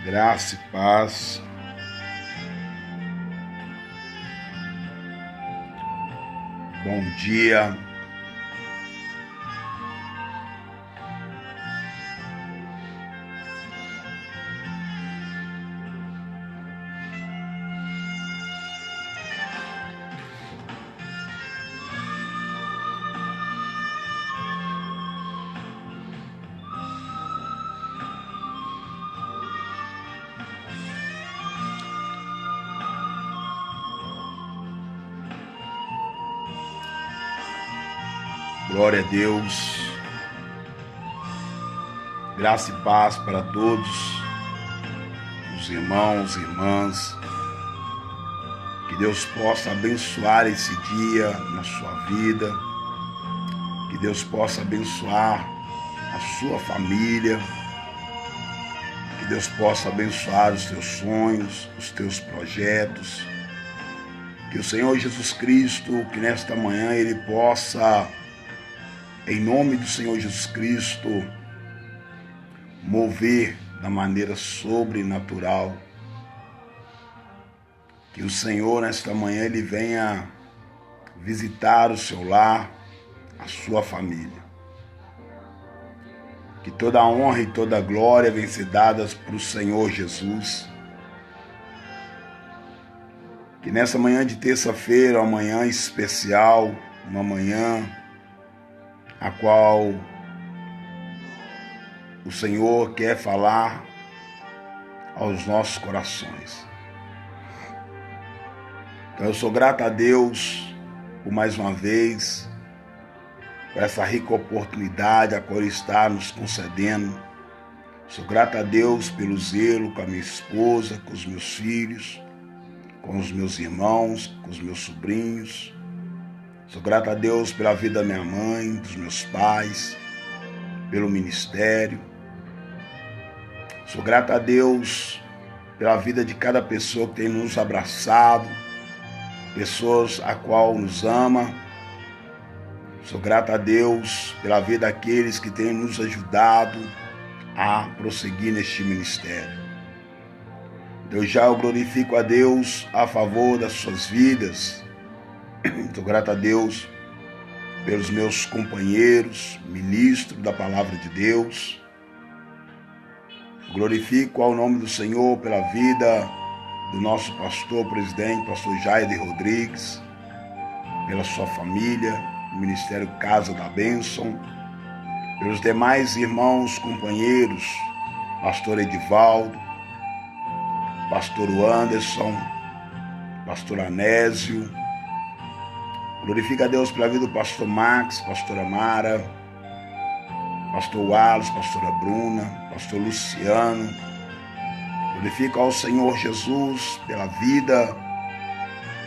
Graça e paz. Bom dia. Glória a Deus. Graça e paz para todos os irmãos e irmãs. Que Deus possa abençoar esse dia na sua vida. Que Deus possa abençoar a sua família. Que Deus possa abençoar os teus sonhos, os teus projetos. Que o Senhor Jesus Cristo, que nesta manhã Ele possa, em nome do Senhor Jesus Cristo, mover da maneira sobrenatural. Que o Senhor, nesta manhã, Ele venha visitar o seu lar, a sua família. Que toda a honra e toda a glória venham ser dadas para o Senhor Jesus. Que nessa manhã de terça-feira, uma manhã especial, uma manhã a qual o Senhor quer falar aos nossos corações. Então eu sou grato a Deus por mais uma vez, por essa rica oportunidade a qual Ele está nos concedendo. Sou grato a Deus pelo zelo com a minha esposa, com os meus filhos, com os meus irmãos, com os meus sobrinhos. Sou grato a Deus pela vida da minha mãe, dos meus pais, pelo ministério. Sou grato a Deus pela vida de cada pessoa que tem nos abraçado, pessoas a qual nos ama. Sou grato a Deus pela vida daqueles que têm nos ajudado a prosseguir neste ministério. Eu já glorifico a Deus a favor das suas vidas. Sou grato a Deus pelos meus companheiros, ministros da Palavra de Deus. Glorifico ao nome do Senhor pela vida do nosso pastor presidente, pastor Jair Rodrigues, pela sua família, do Ministério Casa da Bênção, pelos demais irmãos, companheiros, pastor Edivaldo, pastor Anderson, pastor Anésio. Glorifica a Deus pela vida do pastor Max, pastora Mara, pastor Wallace, pastora Bruna, pastor Luciano. Glorifica ao Senhor Jesus pela vida,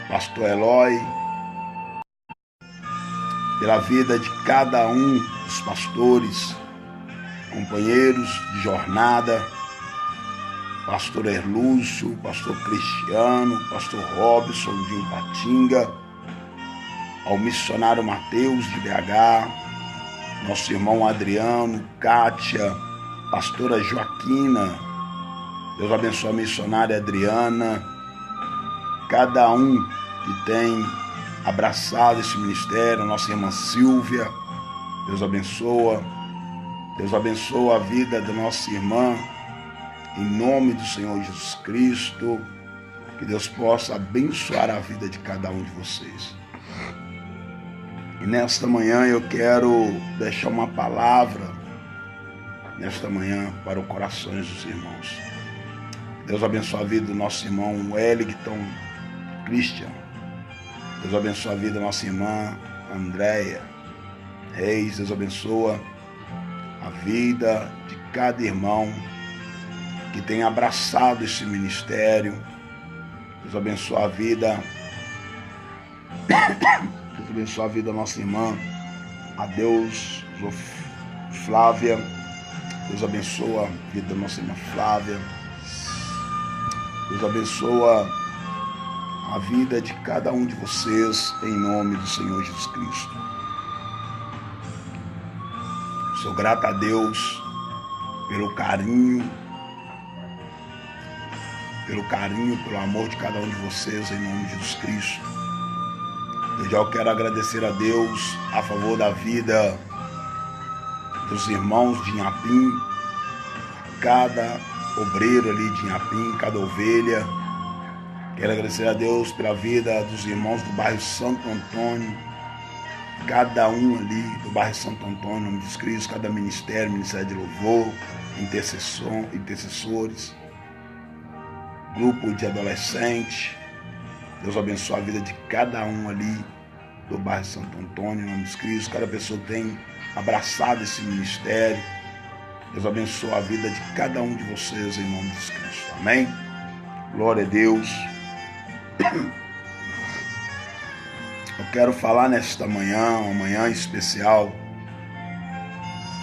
pastor Eloy, pela vida de cada um dos pastores, companheiros de jornada, pastor Erlúcio, pastor Cristiano, pastor Robson de Ipatinga, ao missionário Mateus de BH, nosso irmão Adriano, Kátia, pastora Joaquina. Deus abençoe a missionária Adriana, cada um que tem abraçado esse ministério, nossa irmã Silvia. Deus abençoa a vida da nossa irmã, em nome do Senhor Jesus Cristo. Que Deus possa abençoar a vida de cada um de vocês. E nesta manhã eu quero deixar uma palavra, nesta manhã, para os corações dos irmãos. Deus abençoe a vida do nosso irmão Wellington Christian. Deus abençoe a vida da nossa irmã Andréia Reis. Deus abençoa a vida de cada irmão que tem abraçado esse ministério. Deus abençoe a vida Deus abençoe a vida da nossa irmã Adeus Flávia. Deus abençoa a vida da nossa irmã Flávia. Deus abençoa a vida de cada um de vocês, em nome do Senhor Jesus Cristo. Sou grato a Deus pelo carinho pelo carinho, pelo amor de cada um de vocês, em nome de Jesus Cristo. Eu já quero agradecer a Deus a favor da vida dos irmãos de Inhapim, cada obreiro ali de Inhapim, cada ovelha. Quero agradecer a Deus pela vida dos irmãos do bairro Santo Antônio, cada um ali do bairro Santo Antônio, em nome de Jesus Cristo, cada ministério de louvor, intercessores, grupo de adolescentes. Deus abençoe a vida de cada um ali do bairro Santo Antônio, em nome de Cristo. Cada pessoa tem abraçado esse ministério. Deus abençoe a vida de cada um de vocês, em nome de Cristo. Amém? Glória a Deus. Eu quero falar nesta manhã, uma manhã especial,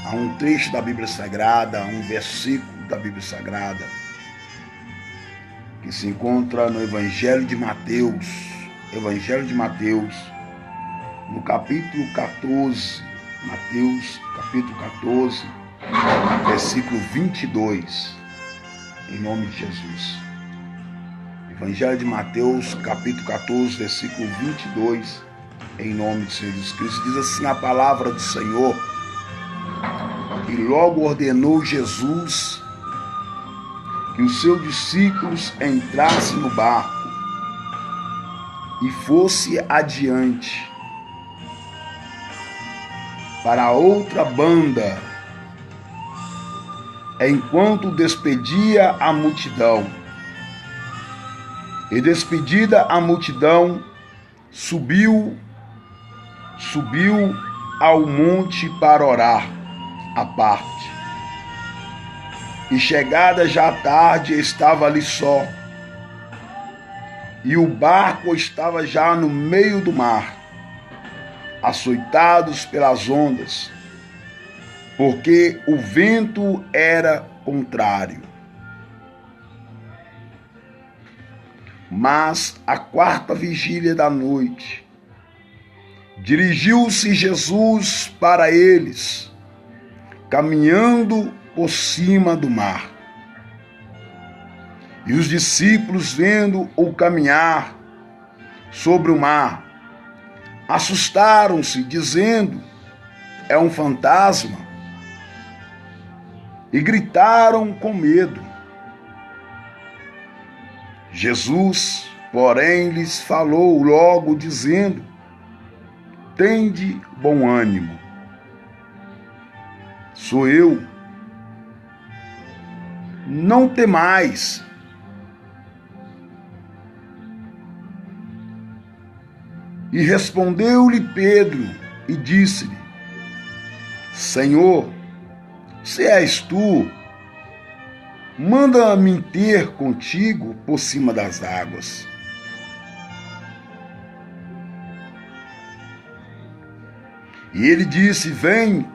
a um trecho da Bíblia Sagrada, a um versículo da Bíblia Sagrada, que se encontra no Evangelho de Mateus, no capítulo 14, Mateus, capítulo 14, versículo 22, em nome de Jesus. Evangelho de Mateus, capítulo 14, versículo 22, em nome de Jesus Cristo. Diz assim a palavra do Senhor: e logo ordenou Jesus que os seus discípulos entrassem no barco e fosse adiante para a outra banda, enquanto despedia a multidão. E despedida a multidão, subiu ao monte para orar à parte. E chegada já a tarde, estava ali só. E o barco estava já no meio do mar, açoitados pelas ondas, porque o vento era contrário. Mas à quarta vigília da noite, dirigiu-se Jesus para eles, caminhando por cima do mar. E os discípulos, vendo-o caminhar sobre o mar, assustaram-se, dizendo: é um fantasma, e gritaram com medo. Jesus, porém, lhes falou logo, dizendo: tende bom ânimo, sou eu, não temais. E respondeu-lhe Pedro e disse-lhe: Senhor, se és tu, manda-me ter contigo por cima das águas. E ele disse: vem.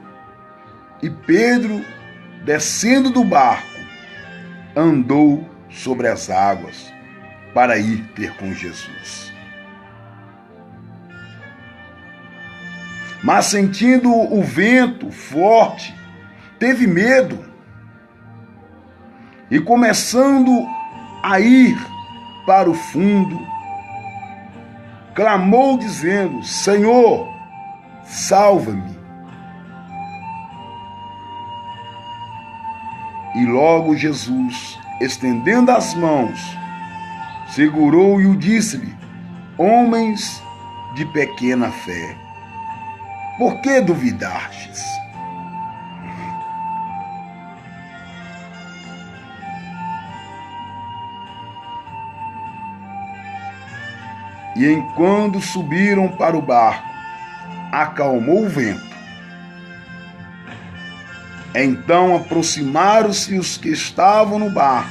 E Pedro, descendo do barco, andou sobre as águas para ir ter com Jesus. Mas sentindo o vento forte, teve medo, e começando a ir para o fundo, clamou dizendo: Senhor, salva-me. E logo Jesus, estendendo as mãos, segurou e o disse-lhe: homens de pequena fé, por que duvidastes? E enquanto subiram para o barco, acalmou o vento. Então aproximaram-se os que estavam no barco,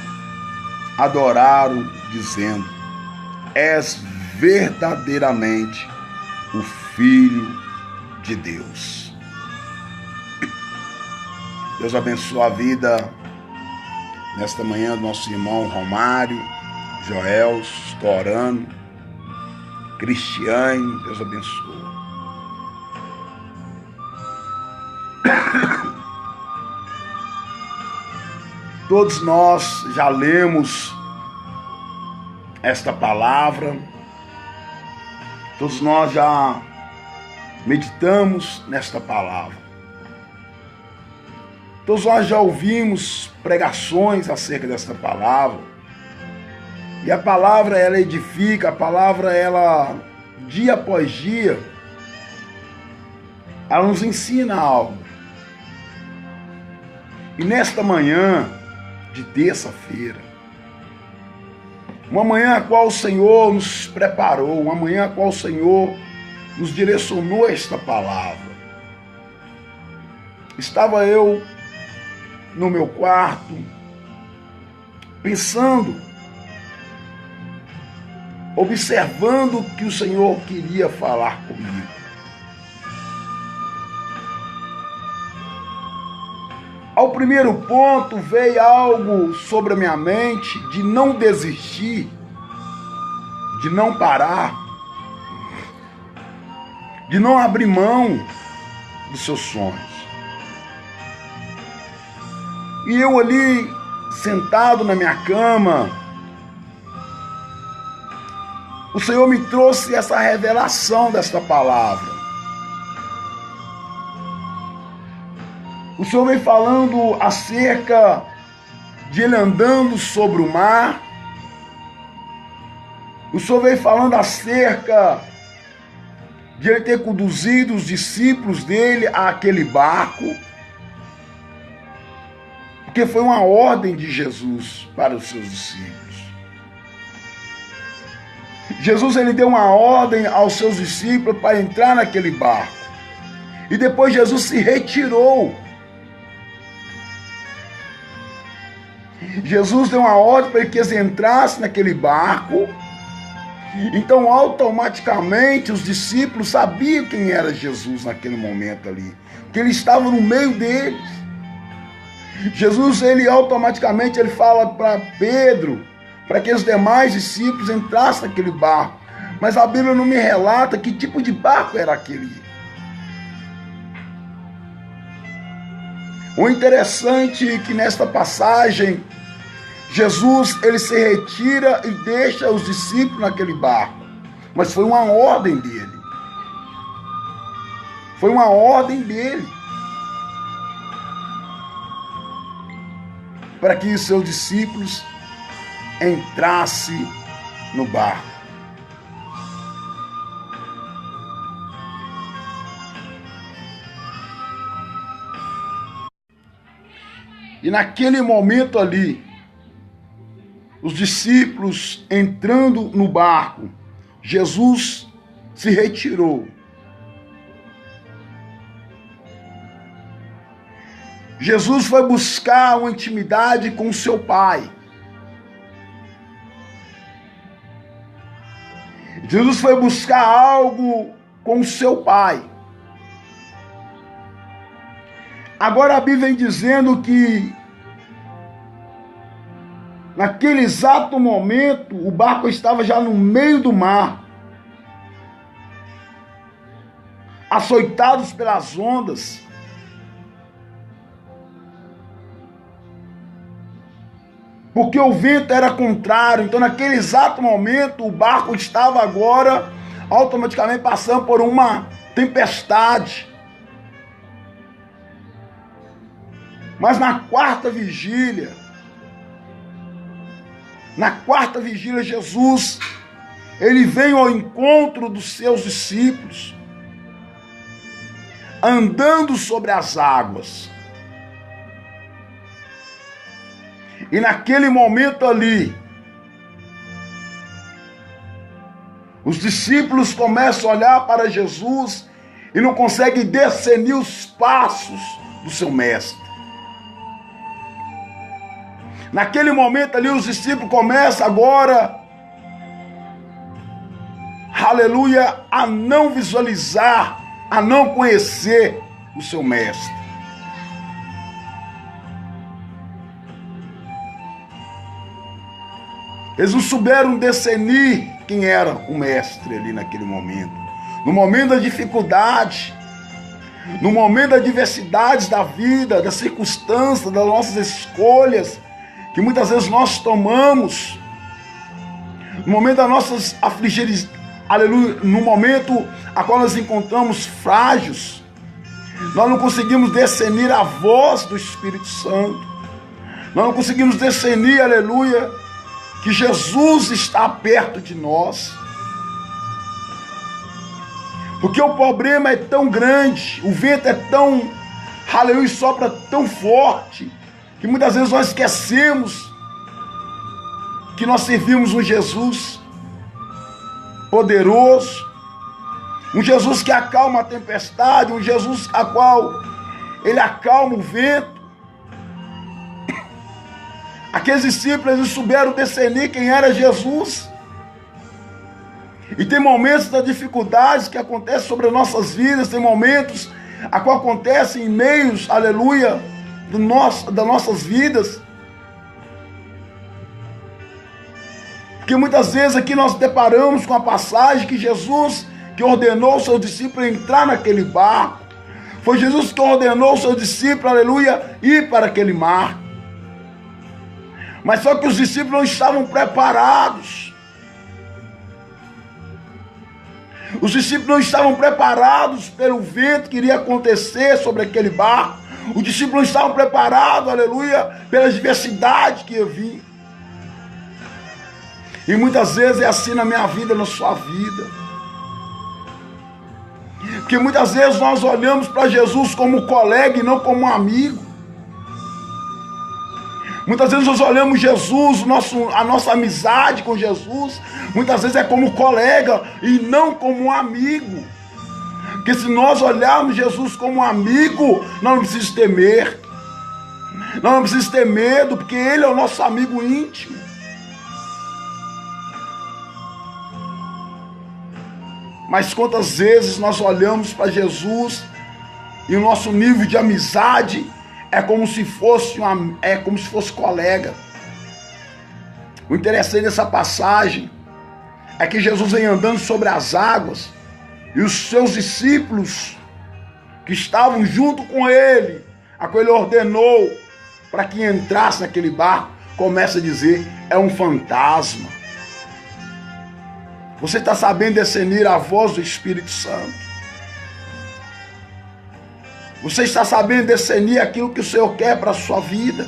adoraram, dizendo: és verdadeiramente o Filho de Deus. Deus abençoe a vida nesta manhã do nosso irmão Romário, Joel, Storano, Cristiane. Deus abençoe. Todos nós já lemos esta palavra, todos nós já meditamos nesta palavra. Todos nós já ouvimos pregações acerca desta palavra. E a palavra, ela edifica, a palavra, ela, dia após dia, ela nos ensina algo. E nesta manhã de terça-feira, uma manhã a qual o Senhor nos preparou, uma manhã a qual o Senhor nos direcionou esta palavra. Estava eu no meu quarto, pensando, observando o que o Senhor queria falar comigo. Ao primeiro ponto veio algo sobre a minha mente de não desistir, de não parar, de não abrir mão dos seus sonhos. E eu ali, sentado na minha cama, o Senhor me trouxe essa revelação desta palavra. O Senhor vem falando acerca de Ele andando sobre o mar. O Senhor vem falando acerca de Ele ter conduzido os discípulos dele àquele barco. Porque foi uma ordem de Jesus para os seus discípulos. Jesus, ele deu uma ordem aos seus discípulos para entrar naquele barco. E depois Jesus se retirou. Jesus deu uma ordem para que eles entrassem naquele barco. Então, automaticamente, os discípulos sabiam quem era Jesus naquele momento ali. Porque ele estava no meio deles. Jesus, ele automaticamente, ele fala para Pedro, para que os demais discípulos entrassem naquele barco. Mas a Bíblia não me relata que tipo de barco era aquele. O interessante é que nesta passagem, Jesus, ele se retira e deixa os discípulos naquele barco. Mas foi uma ordem dele. Foi uma ordem dele. Para que os seus discípulos entrassem no barco. E naquele momento ali, os discípulos entrando no barco, Jesus se retirou. Jesus foi buscar uma intimidade com o seu Pai. Jesus foi buscar algo com o seu Pai. Agora a Bíblia vem dizendo que naquele exato momento o barco estava já no meio do mar, açoitados pelas ondas. Porque o vento era contrário. Então naquele exato momento o barco estava agora automaticamente passando por uma tempestade. Mas na quarta vigília, Jesus, ele vem ao encontro dos seus discípulos, andando sobre as águas. E naquele momento ali, os discípulos começam a olhar para Jesus e não conseguem discernir os passos do seu mestre. Naquele momento ali, os discípulos começam agora, aleluia, a não visualizar, a não conhecer o seu mestre. Eles não souberam discernir quem era o mestre ali naquele momento. No momento da dificuldade, no momento das adversidades da vida, das circunstâncias, das nossas escolhas, que muitas vezes nós tomamos, no momento das nossas aflições, aleluia, no momento a qual nós encontramos frágeis, nós não conseguimos discernir a voz do Espírito Santo, nós não conseguimos discernir, aleluia, que Jesus está perto de nós, porque o problema é tão grande, o vento é tão, aleluia, sopra tão forte, que muitas vezes nós esquecemos que nós servimos um Jesus poderoso, um Jesus que acalma a tempestade, um Jesus a qual ele acalma o vento. Aqueles discípulos eles souberam discernir quem era Jesus. E tem momentos das dificuldades que acontecem sobre as nossas vidas, tem momentos a qual acontecem em meios, aleluia, das nossas vidas. Porque muitas vezes aqui nós deparamos com a passagem que Jesus que ordenou os seus discípulos entrar naquele barco. Foi Jesus que ordenou os seus discípulos, aleluia, ir para aquele mar. Mas só que os discípulos não estavam preparados. Os discípulos não estavam preparados pelo vento que iria acontecer sobre aquele barco. Os discípulos não estavam preparados, aleluia, pela adversidade que ia vir. E muitas vezes é assim na minha vida, na sua vida. Porque muitas vezes nós olhamos para Jesus como colega e não como amigo. Muitas vezes nós olhamos Jesus, a nossa amizade com Jesus, muitas vezes é como colega e não como um amigo. Porque se nós olharmos Jesus como um amigo, nós não precisamos temer. Nós não precisamos ter medo, porque Ele é o nosso amigo íntimo. Mas quantas vezes nós olhamos para Jesus e o nosso nível de amizade é como se fosse colega. O interessante dessa passagem é que Jesus vem andando sobre as águas e os seus discípulos que estavam junto com ele, a qual ele ordenou para que entrasse naquele barco, começa a dizer, é um fantasma. Você está sabendo discernir a voz do Espírito Santo? Você está sabendo discernir aquilo que o Senhor quer para a sua vida?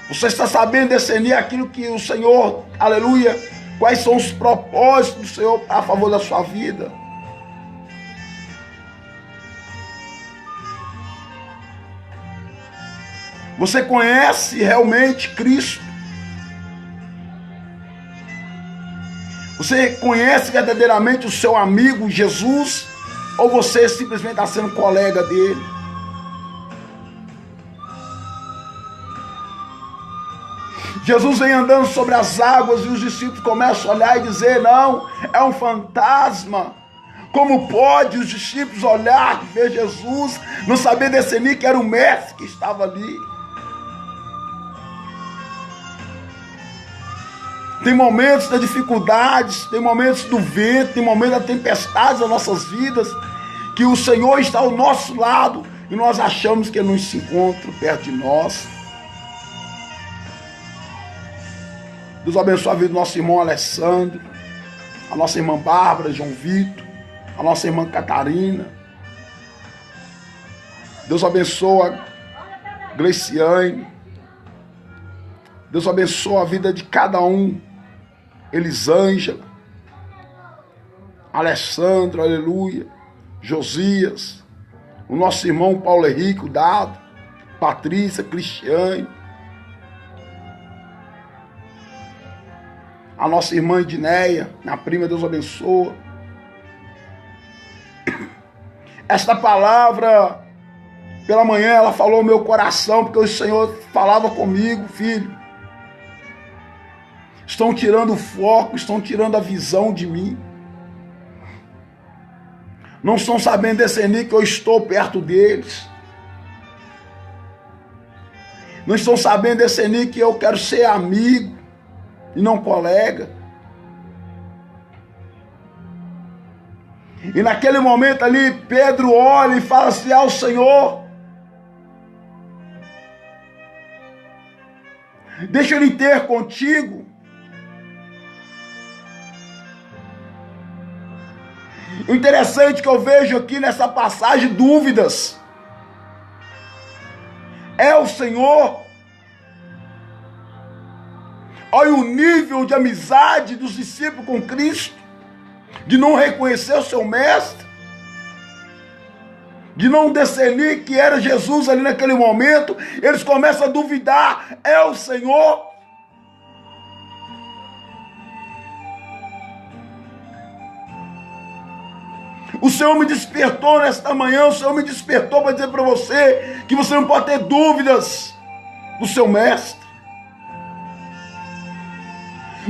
Você está sabendo discernir aquilo que o Senhor, aleluia, quais são os propósitos do Senhor a favor da sua vida? Você conhece realmente Cristo? Você conhece verdadeiramente o seu amigo Jesus? Ou você simplesmente está sendo colega dele? Jesus vem andando sobre as águas e os discípulos começam a olhar e dizer, não, é um fantasma. Como pode os discípulos olhar e ver Jesus, não saber discernir que era o mestre que estava ali? Tem momentos das dificuldades, tem momentos do vento, tem momentos da tempestade das nossas vidas, que o Senhor está ao nosso lado e nós achamos que Ele não se encontra perto de nós. Deus abençoe a vida do nosso irmão Alessandro, a nossa irmã Bárbara, João Vitor, a nossa irmã Catarina. Deus abençoe a Gleiciane. Deus abençoe a vida de cada um. Elisângela, Alessandro, aleluia, Josias, o nosso irmão Paulo Henrique, Dado, Patrícia, Cristiane, a nossa irmã Edneia, minha prima, Deus abençoa. Esta palavra, pela manhã, ela falou ao meu coração, porque o Senhor falava comigo, filho. Estão tirando o foco, estão tirando a visão de mim. Não estão sabendo discernir que eu estou perto deles. Não estão sabendo discernir que eu quero ser amigo e não colega. E naquele momento ali, Pedro olha e fala assim ao Senhor: Deixa Ele ter contigo. O interessante que eu vejo aqui nessa passagem, dúvidas. É o Senhor. Olha o nível de amizade dos discípulos com Cristo, de não reconhecer o seu mestre, de não discernir que era Jesus ali naquele momento. Eles começam a duvidar, é o Senhor. O Senhor me despertou nesta manhã, o Senhor me despertou para dizer para você que você não pode ter dúvidas do seu mestre.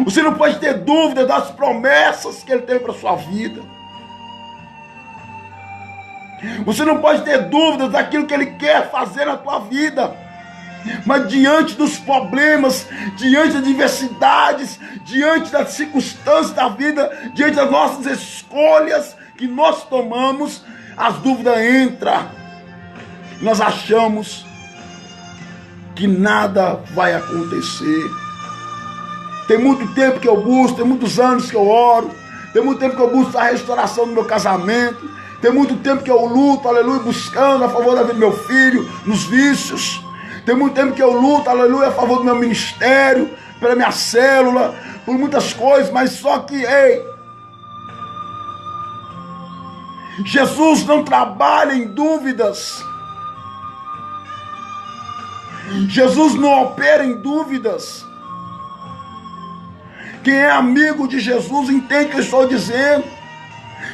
Você não pode ter dúvida das promessas que Ele tem para a sua vida. Você não pode ter dúvidas daquilo que Ele quer fazer na tua vida. Mas diante dos problemas, diante das adversidades, diante das circunstâncias da vida, diante das nossas escolhas que nós tomamos, as dúvidas entram. Nós achamos que nada vai acontecer. Tem muito tempo que eu busco, tem muitos anos que eu oro, tem muito tempo que eu busco a restauração do meu casamento, tem muito tempo que eu luto, aleluia, buscando a favor da vida do meu filho, nos vícios. Tem muito tempo que eu luto, aleluia, a favor do meu ministério, pela minha célula, por muitas coisas, mas só que, ei, Jesus não trabalha em dúvidas. Jesus não opera em dúvidas. Quem é amigo de Jesus entende o que eu estou dizendo.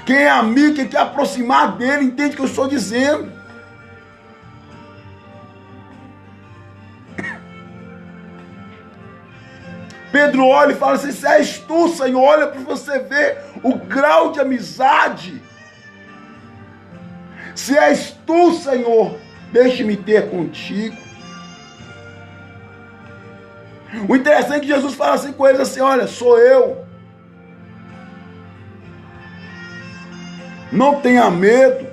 Quem é amigo, quem quer aproximar dele, entende o que eu estou dizendo. Pedro olha e fala assim: se és tu, Senhor, olha para você ver o grau de amizade. Se és tu, Senhor, deixe-me ter contigo. O interessante é que Jesus fala assim com eles assim: olha, sou eu. Não tenha medo.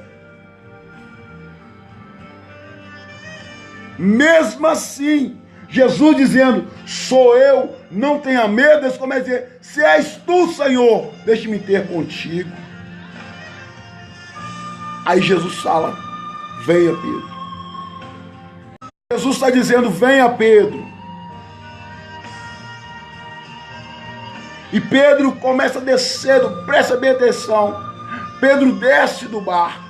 Mesmo assim, Jesus dizendo, sou eu, não tenha medo, eles começam a dizer, se és tu, Senhor, deixe-me ter contigo. Aí Jesus fala, venha, Pedro. Jesus está dizendo, venha, Pedro. E Pedro começa a descer, presta bem atenção. Pedro desce do barco.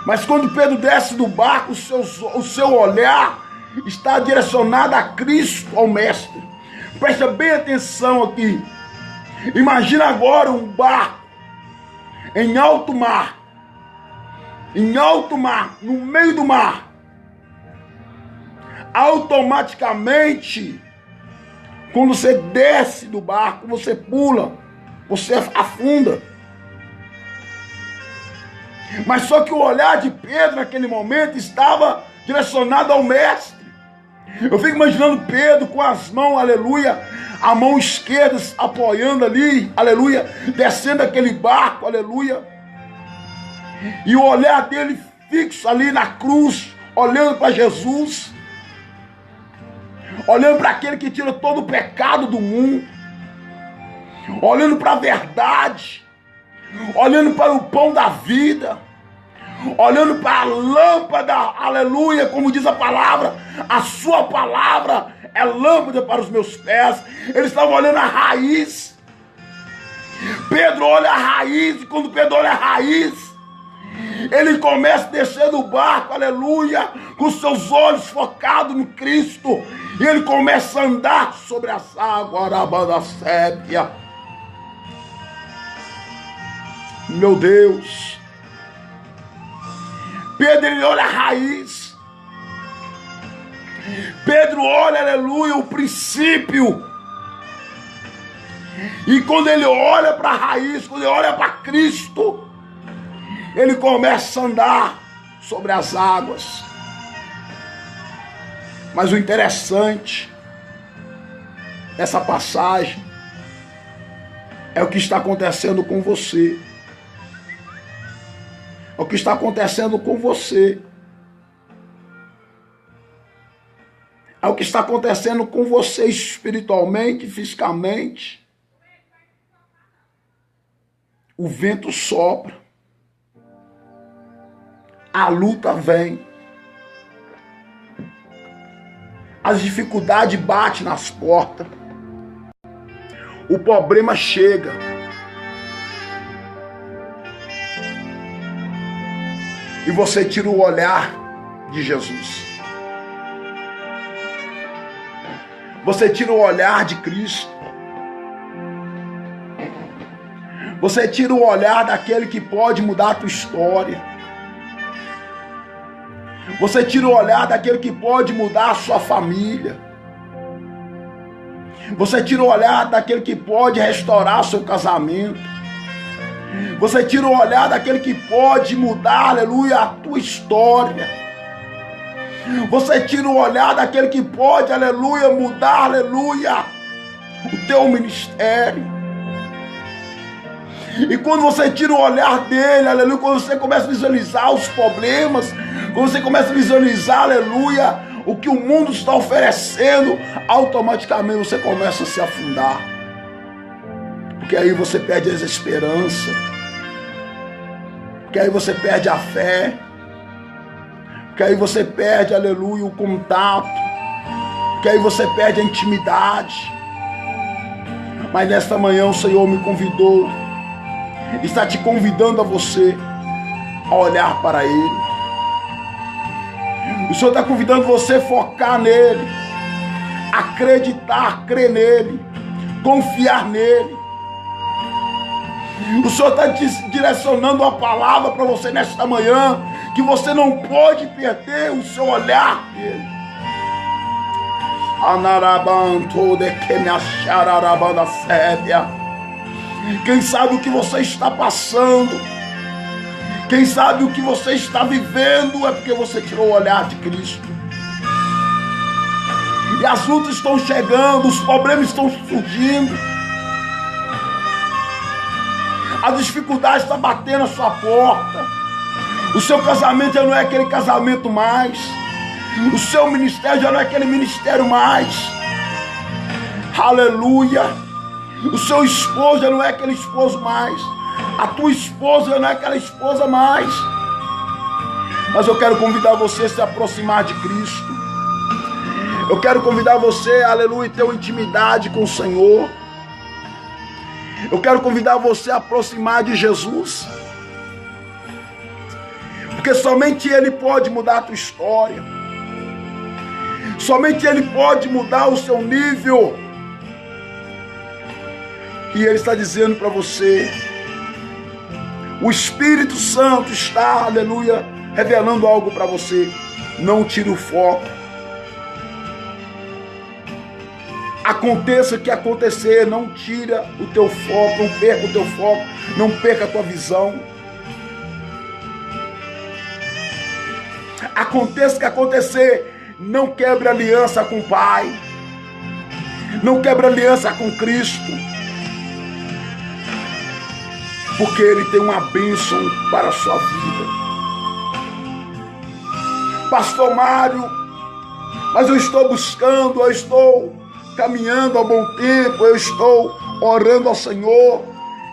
Mas quando Pedro desce do barco, o seu olhar está direcionado a Cristo, ao Mestre. Presta bem atenção aqui. Imagina agora um barco em alto mar. Em alto mar, no meio do mar. Automaticamente, quando você desce do barco, você pula, você afunda. Mas só que o olhar de Pedro naquele momento estava direcionado ao Mestre. Eu fico imaginando Pedro com as mãos, aleluia, a mão esquerda apoiando ali, aleluia, descendo aquele barco, aleluia. E o olhar dele fixo ali na cruz, olhando para Jesus. Olhando para aquele que tira todo o pecado do mundo. Olhando para a verdade. Olhando para o pão da vida. Olhando para a lâmpada, aleluia, como diz a palavra. A sua palavra é lâmpada para os meus pés. Eles estavam olhando a raiz. Pedro olha a raiz. E quando Pedro olha a raiz, ele começa a descer do barco, aleluia, com seus olhos focados no Cristo. E ele começa a andar sobre as águas, arabanda sépia. Meu Deus. Pedro, ele olha a raiz. Pedro olha, aleluia, o princípio. E quando ele olha para a raiz, quando ele olha para Cristo, ele começa a andar sobre as águas. Mas o interessante dessa passagem é o que está acontecendo com você. É o que está acontecendo com você. ao que está acontecendo com você espiritualmente, fisicamente. O vento sopra, a luta vem, as dificuldades batem nas portas, o problema chega. E você tira o olhar de Jesus. Você tira o olhar de Cristo. Você tira o olhar daquele que pode mudar a tua história. Você tira o olhar daquele que pode mudar a sua família. Você tira o olhar daquele que pode restaurar seu casamento. Você tira o olhar daquele que pode mudar, aleluia, a tua história. Você tira o olhar daquele que pode, aleluia, mudar, aleluia, o teu ministério. E quando você tira o olhar dele, aleluia, quando você começa a visualizar os problemas, quando você começa a visualizar, aleluia, o que o mundo está oferecendo, automaticamente você começa a se afundar. Porque aí você perde as esperanças. Porque aí você perde a fé. Porque aí você perde, aleluia, o contato. Porque aí você perde a intimidade. Mas nesta manhã o Senhor me convidou, está te convidando a você a olhar para Ele. O Senhor está convidando você a focar nele, acreditar, crer nele, confiar nele. O Senhor está direcionando uma palavra para você nesta manhã, que você não pode perder o seu olhar dele. Quem sabe o que você está passando, quem sabe o que você está vivendo, é porque você tirou o olhar de Cristo. E as lutas estão chegando, os problemas estão surgindo, a dificuldade está batendo a sua porta. O seu casamento já não é aquele casamento mais. O seu ministério já não é aquele ministério mais. Aleluia. O seu esposo já não é aquele esposo mais. A tua esposa já não é aquela esposa mais. Mas eu quero convidar você a se aproximar de Cristo. Eu quero convidar você, aleluia, a ter uma intimidade com o Senhor. Eu quero convidar você a aproximar de Jesus. Porque somente Ele pode mudar a tua história. Somente Ele pode mudar o seu nível. E Ele está dizendo para você, o Espírito Santo está, aleluia, revelando algo para você. Não tire o foco. Aconteça o que acontecer, não tira o teu foco, não perca o teu foco, não perca a tua visão. Aconteça o que acontecer, não quebre aliança com o Pai, não quebre aliança com Cristo, porque Ele tem uma bênção para a sua vida. Pastor Mário, mas eu estou buscando, eu estou caminhando há bom tempo, eu estou orando ao Senhor,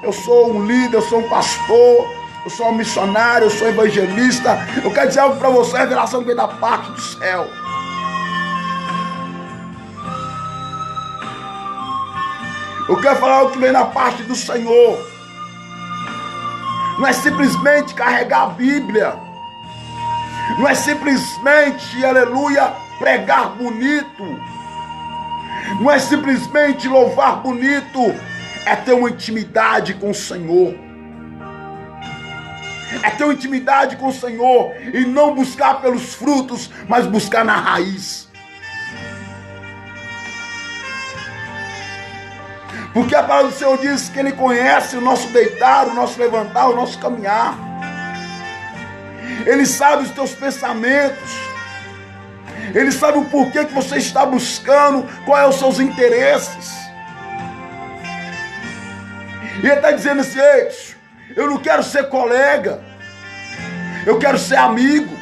eu sou um líder, eu sou um pastor, eu sou um missionário, eu sou evangelista. Eu quero dizer algo para você, a revelação que vem da parte do céu. Eu quero falar algo que vem da parte do Senhor. Não é simplesmente carregar a Bíblia, não é simplesmente, aleluia, pregar bonito, não é simplesmente louvar bonito, é ter uma intimidade com o Senhor. É ter uma intimidade com o Senhor e não buscar pelos frutos, mas buscar na raiz. Porque a palavra do Senhor diz que Ele conhece o nosso deitar, o nosso levantar, o nosso caminhar. Ele sabe os teus pensamentos. Ele sabe o porquê que você está buscando, quais são os seus interesses. E Ele está dizendo assim, ei, eu não quero ser colega, eu quero ser amigo.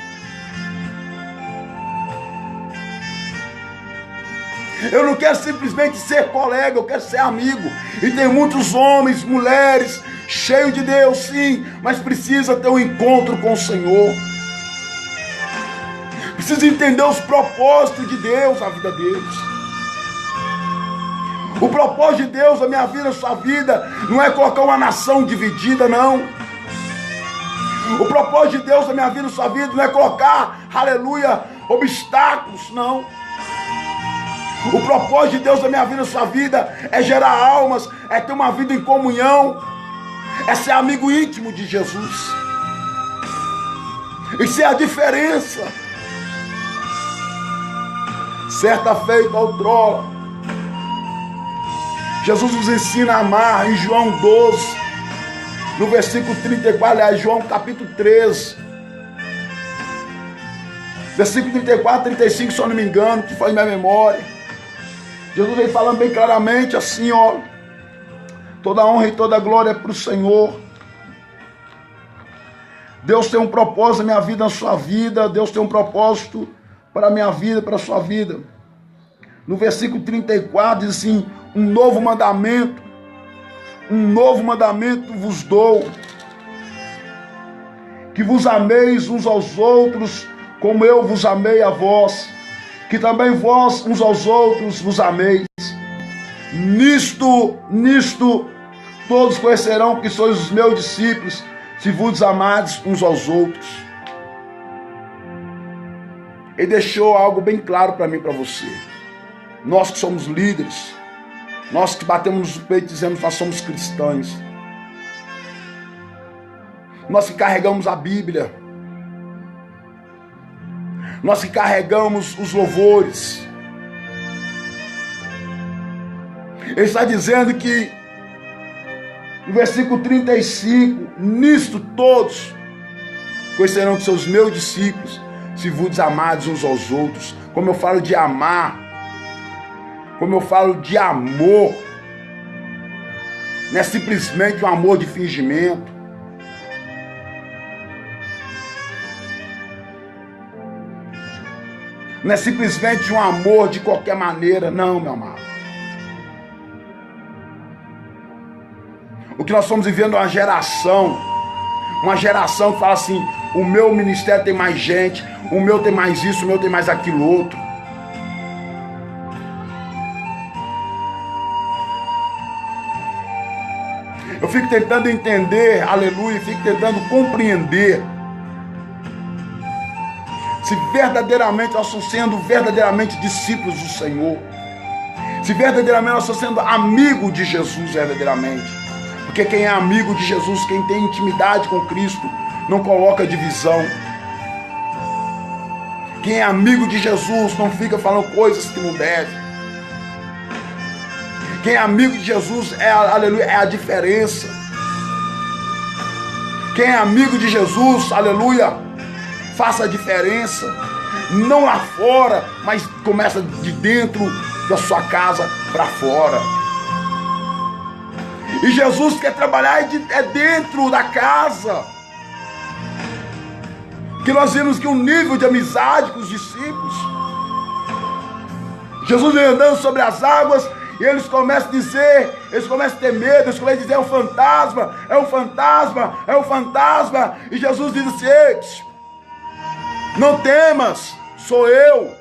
Eu não quero simplesmente ser colega, eu quero ser amigo. E tem muitos homens, mulheres, cheios de Deus, sim, mas precisa ter um encontro com o Senhor. Precisa entender os propósitos de Deus na vida deles. O propósito de Deus na minha vida, na sua vida, não é colocar uma nação dividida, não. O propósito de Deus na minha vida, na sua vida, não é colocar, aleluia, obstáculos, não. O propósito de Deus na minha vida, na sua vida, é gerar almas, é ter uma vida em comunhão, é ser amigo íntimo de Jesus. Isso é a diferença. Certa feita outrora, Jesus nos ensina a amar em João 12, no versículo 34, aliás, João capítulo 13, versículo 34, 35, se eu não me engano, que foi em minha memória. Jesus vem falando bem claramente assim, ó: toda honra e toda glória é para o Senhor. Deus tem um propósito na minha vida, na sua vida. Deus tem um propósito para a minha vida, para a sua vida. No versículo 34 diz assim: um novo mandamento vos dou, que vos ameis uns aos outros, como eu vos amei a vós, que também vós uns aos outros vos ameis. Nisto todos conhecerão que sois os meus discípulos, se vos amardes uns aos outros. Ele deixou algo bem claro para mim e para você. Nós que somos líderes, nós que batemos no peito e dizemos que nós somos cristãos, nós que carregamos a Bíblia, nós que carregamos os louvores. Ele está dizendo que, no versículo 35, nisto todos conhecerão que são os meus discípulos, se vos amardes uns aos outros. Como eu falo de amar, como eu falo de amor, não é simplesmente um amor de fingimento. Não é simplesmente um amor de qualquer maneira, não, meu amado. O que nós estamos vivendo é uma geração que fala assim: o meu ministério tem mais gente, o meu tem mais isso, o meu tem mais aquilo outro. Eu fico tentando entender, aleluia, fico tentando compreender se verdadeiramente nós estamos sendo verdadeiramente discípulos do Senhor, se verdadeiramente nós estamos sendo amigos de Jesus verdadeiramente. Porque quem é amigo de Jesus, quem tem intimidade com Cristo, não coloca divisão. Quem é amigo de Jesus não fica falando coisas que não deve. Quem é amigo de Jesus aleluia, é a diferença. Quem é amigo de Jesus, aleluia, faça a diferença. Não lá fora, mas começa de dentro da sua casa para fora. E Jesus quer trabalhar dentro da casa. Que nós vimos que um nível de amizade com os discípulos. Jesus vem andando sobre as águas e eles começam a dizer, eles começam a ter medo, eles começam a dizer: é um fantasma, é um fantasma, é um fantasma. E Jesus diz assim: ei, não temas, sou eu.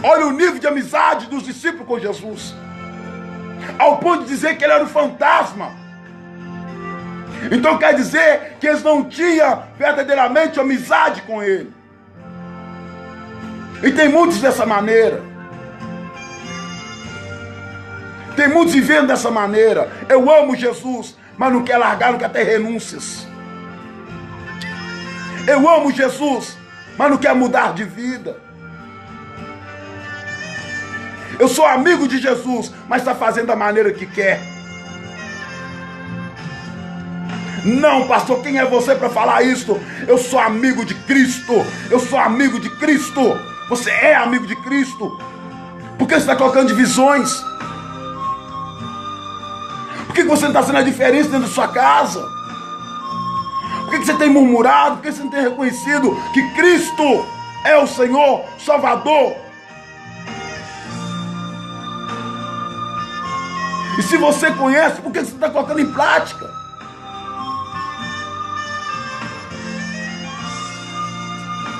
Olha o nível de amizade dos discípulos com Jesus, ao ponto de dizer que ele era um fantasma. Então quer dizer que eles não tinham verdadeiramente amizade com ele. E tem muitos dessa maneira. Tem muitos vivendo dessa maneira. Eu amo Jesus, mas não quer largar, não quer ter renúncias. Eu amo Jesus, mas não quer mudar de vida. Eu sou amigo de Jesus, mas está fazendo da maneira que quer. Não, pastor, quem é você para falar isso? Eu sou amigo de Cristo. Eu sou amigo de Cristo. Você é amigo de Cristo. Por que você está colocando divisões? Por que você não está sendo a diferença dentro da sua casa? Por que você tem murmurado? Por que você não tem reconhecido que Cristo é o Senhor Salvador. E se você conhece, por que você está colocando em prática?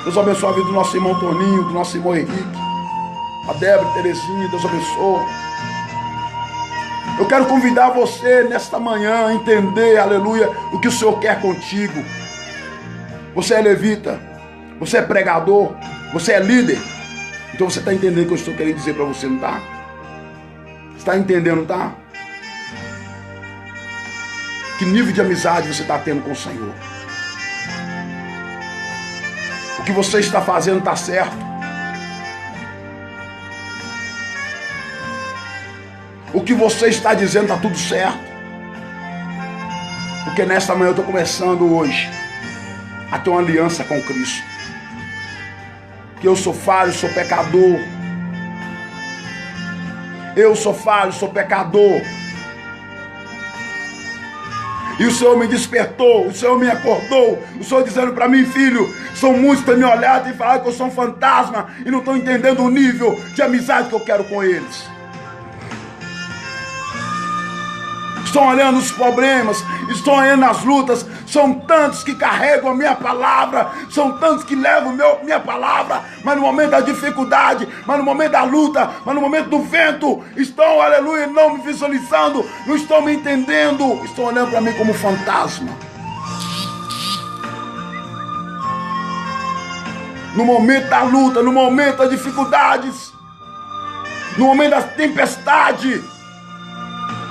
Deus abençoe a vida do nosso irmão Toninho, do nosso irmão Henrique, a Débora, a Terezinha, Deus abençoe. Eu quero convidar você nesta manhã a entender, aleluia, o que o Senhor quer contigo. Você é levita, você é pregador, você é líder. Então você está entendendo o que eu estou querendo dizer para você, não está? Você está entendendo, não está? Que nível de amizade você está tendo com o Senhor? O que você está fazendo está certo? O que você está dizendo está tudo certo? Porque nesta manhã eu estou começando hoje a ter uma aliança com Cristo. Que eu sou falho, sou pecador. Eu sou falho, sou pecador. E o Senhor me despertou, o Senhor me acordou, o Senhor dizendo para mim, filho, são muitos que têm me olhado e falado que eu sou um fantasma e não estão entendendo o nível de amizade que eu quero com eles. Estão olhando os problemas, estão olhando as lutas, são tantos que carregam a minha palavra, são tantos que levam minha palavra, mas no momento da dificuldade, mas no momento da luta, mas no momento do vento, estão, aleluia, não me visualizando, não estão me entendendo, estão olhando para mim como fantasma. No momento da luta, no momento das dificuldades, no momento da tempestade,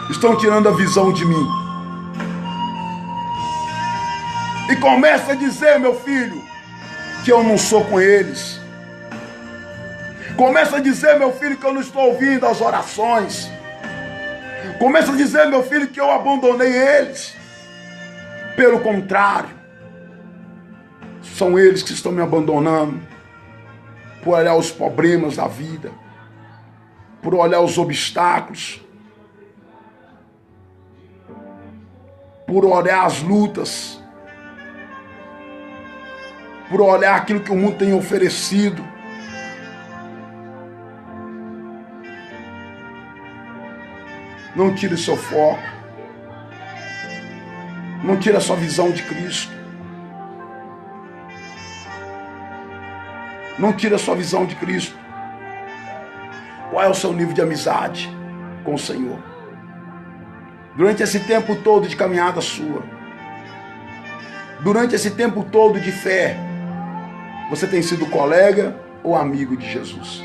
estão tirando a visão de mim. E começa a dizer, meu filho, que eu não sou com eles. Começa a dizer, meu filho, que eu não estou ouvindo as orações. Começa a dizer, meu filho, que eu abandonei eles. Pelo contrário, são eles que estão me abandonando por olhar os problemas da vida, por olhar os obstáculos, por olhar as lutas, por olhar aquilo que o mundo tem oferecido. Não tire seu foco, não tire a sua visão de Cristo, não tire a sua visão de Cristo. Qual é o seu nível de amizade com o Senhor? Durante esse tempo todo de caminhada sua, durante esse tempo todo de fé, você tem sido colega ou amigo de Jesus?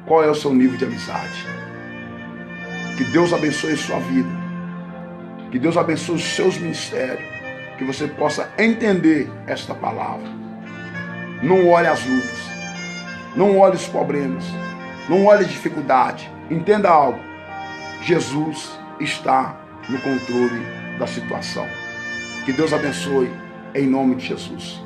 Qual é o seu nível de amizade? Que Deus abençoe a sua vida, que Deus abençoe os seus ministérios, que você possa entender esta palavra. Não olhe as lutas, não olhe os problemas, não olhe a dificuldade. Entenda algo, Jesus está no controle da situação. Que Deus abençoe, em nome de Jesus.